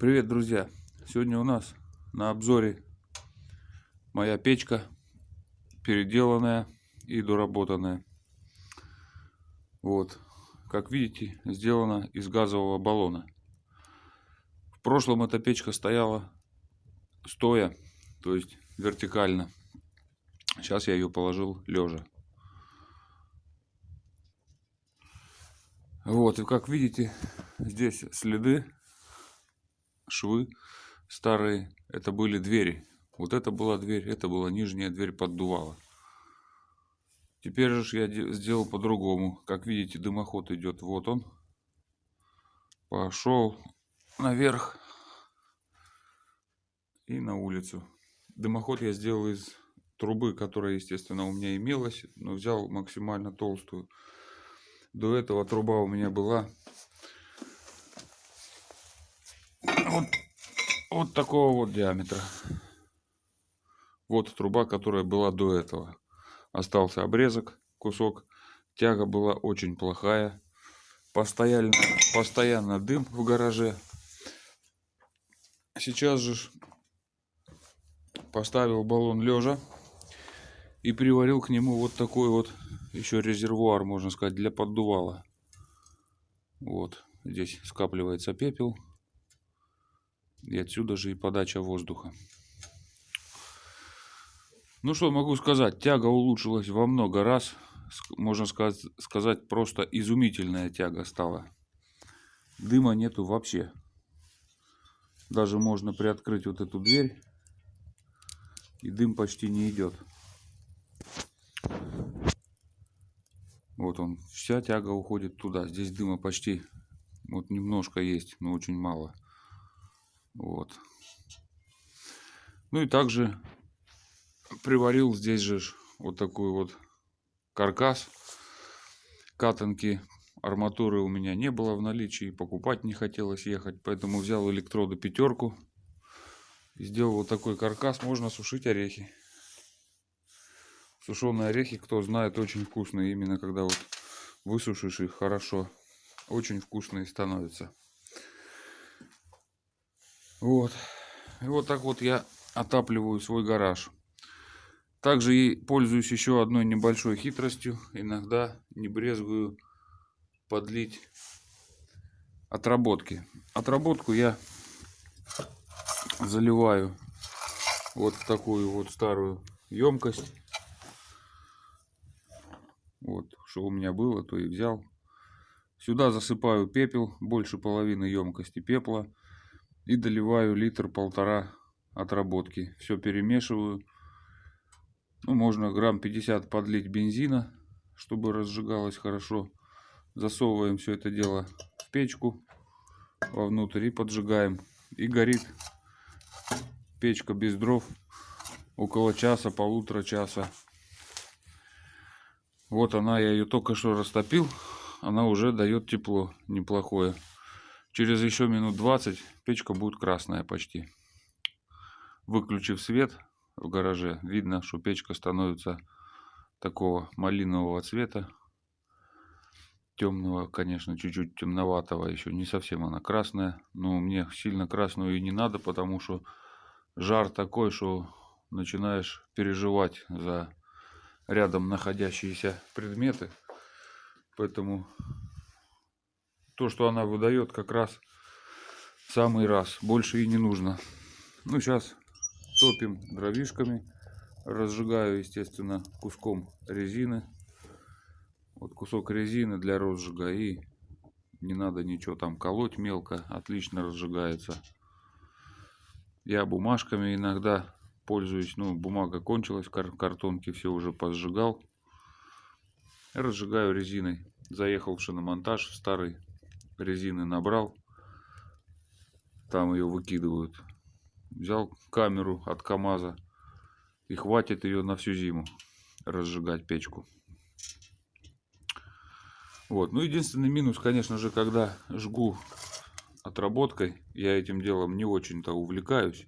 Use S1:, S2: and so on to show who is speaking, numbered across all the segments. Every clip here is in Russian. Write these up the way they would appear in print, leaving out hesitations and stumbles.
S1: Привет, друзья! Сегодня у нас на обзоре моя печка, переделанная и доработанная. Вот, как видите, сделана из газового баллона. В прошлом эта печка стояла стоя, то есть вертикально. Сейчас я ее положил лежа. Вот, и как видите, здесь следы, швы старые. Это были двери. Вот это была дверь, это была нижняя дверь поддувала. Теперь же я сделал по-другому. Как видите, дымоход идет. Вот он. Пошел наверх и на улицу. Дымоход я сделал из трубы, которая, естественно, у меня имелась, но взял максимально толстую. До этого труба у меня была вот такого вот диаметра. Вот труба, которая была до этого. Остался обрезок, кусок. Тяга была очень плохая. Постоянно дым в гараже. Сейчас же поставил баллон лежа и приварил к нему вот такой вот еще резервуар, можно сказать, для поддувала. Вот здесь скапливается пепел, и отсюда же и подача воздуха. Ну что могу сказать, тяга улучшилась во много раз. Можно сказать, просто изумительная тяга стала. Дыма нету вообще. Даже можно приоткрыть вот эту дверь, и дым почти не идет. Вот он, вся тяга уходит туда. Здесь дыма почти вот немножко есть, но очень мало. Вот. Ну и также приварил здесь же вот такой вот каркас. Катанки арматуры у меня не было в наличии, покупать не хотелось ехать, поэтому взял электроды 5 и сделал вот такой каркас. Можно сушить орехи. Сушеные орехи, кто знает, очень вкусные. Именно когда вот высушишь их хорошо, очень вкусные становятся. Вот. И вот так вот я отапливаю свой гараж. Также и пользуюсь еще одной небольшой хитростью. Иногда не брезгую подлить отработки. Отработку я заливаю вот в такую вот старую емкость. Вот, что у меня было, то и взял. Сюда засыпаю пепел, больше половины емкости пепла. И доливаю 1,5 литра отработки. Все перемешиваю. Ну, можно грамм 50 подлить бензина, чтобы разжигалось хорошо. Засовываем все это дело в печку вовнутрь и поджигаем. И горит печка без дров около часа-полутора часа. Вот она, я ее только что растопил. Она уже дает тепло неплохое. Через еще минут 20 печка будет красная почти. Выключив свет в гараже, видно, что печка становится такого малинового цвета. Темного, конечно, чуть-чуть темноватого еще. Не совсем она красная. Но мне сильно красную и не надо, потому что жар такой, что начинаешь переживать за рядом находящиеся предметы. Поэтому то, что она выдает, как раз в самый раз. Больше и не нужно. Ну, сейчас топим дровишками. Разжигаю, естественно, куском резины. Вот кусок резины для розжига. И не надо ничего там колоть мелко. Отлично разжигается. Я бумажками иногда пользуюсь. Ну, бумага кончилась в картонке. Все уже позжигал. Разжигаю резиной. Заехал в шиномонтаж старый. Резины набрал. Там ее выкидывают. Взял камеру от КамАЗа. И хватит ее на всю зиму разжигать печку. Вот. Ну, единственный минус, конечно же, когда жгу отработкой, я этим делом не очень-то увлекаюсь.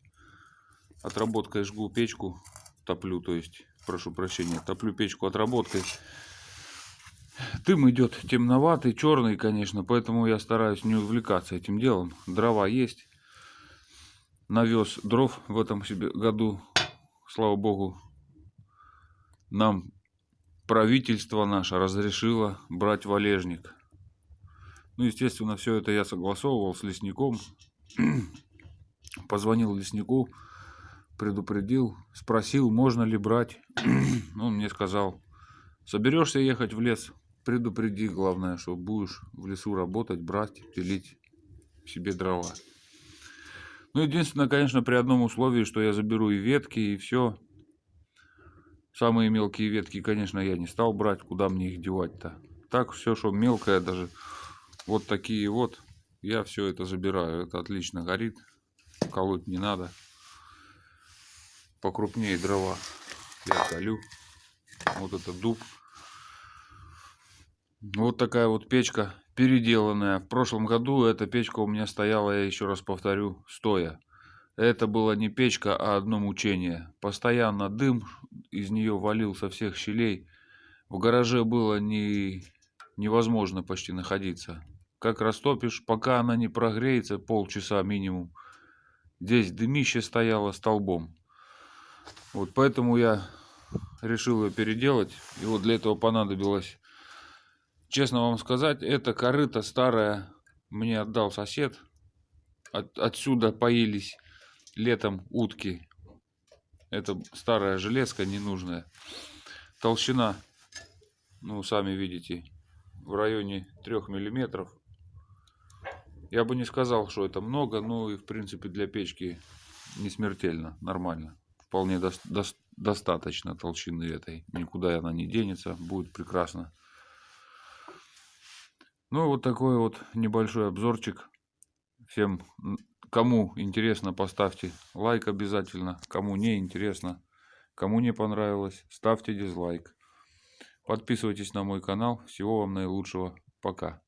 S1: Отработкой жгу печку, топлю, то есть, прошу прощения, топлю печку отработкой. Дым идет темноватый, черный, конечно, поэтому я стараюсь не увлекаться этим делом. Дрова есть. навез дров в этом себе году. Слава богу, нам правительство наше разрешило брать валежник. Ну, естественно, все это я согласовывал с лесником. Позвонил леснику, предупредил, спросил, можно ли брать. Он мне сказал, соберешься ехать в лес, предупреди, главное, что будешь в лесу работать, брать, пилить себе дрова. Ну, единственное, конечно, при одном условии, что я заберу и ветки, и все. Самые мелкие ветки, конечно, я не стал брать, куда мне их девать-то. Так, все, что мелкое, даже вот такие вот, я все это забираю. Это отлично горит, колоть не надо. Покрупнее дрова я колю. Вот это дуб. Вот такая вот печка переделанная. В прошлом году эта печка у меня стояла, я еще раз повторю, стоя. Это была не печка, а одно мучение. Постоянно дым из нее валил со всех щелей. В гараже было невозможно почти находиться. Как растопишь, пока она не прогреется, полчаса минимум. Здесь дымище стояло столбом. Вот поэтому я решил ее переделать. И вот для этого понадобилось, честно вам сказать, это корыто старое мне отдал сосед. Отсюда поились летом утки. Это старая железка ненужная. Толщина, ну сами видите, в районе 3 миллиметров. Я бы не сказал, что это много, но и в принципе для печки не смертельно, нормально. Вполне достаточно толщины этой. Никуда она не денется, будет прекрасно. Ну вот такой вот небольшой обзорчик. Всем, кому интересно, поставьте лайк обязательно. Кому не интересно, кому не понравилось, ставьте дизлайк. Подписывайтесь на мой канал. Всего вам наилучшего. Пока.